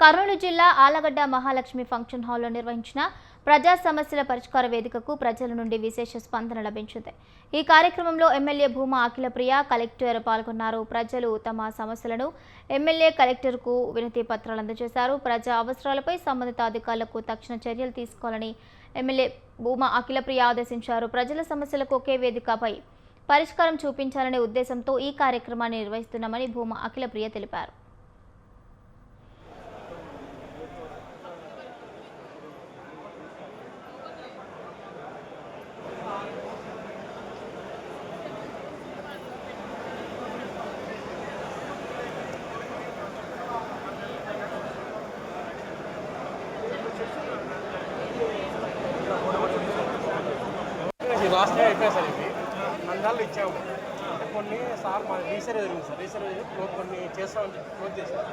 కర్నూలు జిల్లా ఆలగడ్డ మహాలక్ష్మి ఫంక్షన్ హాల్లో నిర్వహించిన ప్రజా సమస్యల పరిష్కార వేదికకు ప్రజల నుండి విశేష స్పందన లభించింది. ఈ కార్యక్రమంలో ఎమ్మెల్యే భూమా అఖిలప్రియ, కలెక్టర్ పాల్గొన్నారు. ప్రజలు తమ సమస్యలను ఎమ్మెల్యే, కలెక్టర్కు వినతి పత్రాలు అందజేశారు. ప్రజా అవసరాలపై సంబంధిత అధికారులకు తక్షణ చర్యలు తీసుకోవాలని ఎమ్మెల్యే భూమా అఖిలప్రియ ఆదేశించారు. ప్రజల సమస్యలకు ఒకే వేదికపై పరిష్కారం చూపించాలనే ఉద్దేశంతో ఈ కార్యక్రమాన్ని నిర్వహిస్తున్నామని భూమా అఖిలప్రియ తెలిపారు. లాస్ట్ ఇయర్ అయిపోయా సార్ ఇవి అందాలు ఇచ్చాము. అంటే కొన్ని సార్ మా రీసర్వ్ జరిగింది సార్. రీసర్వ్ కొన్ని చేస్తామని క్లోజ్ చేశారు.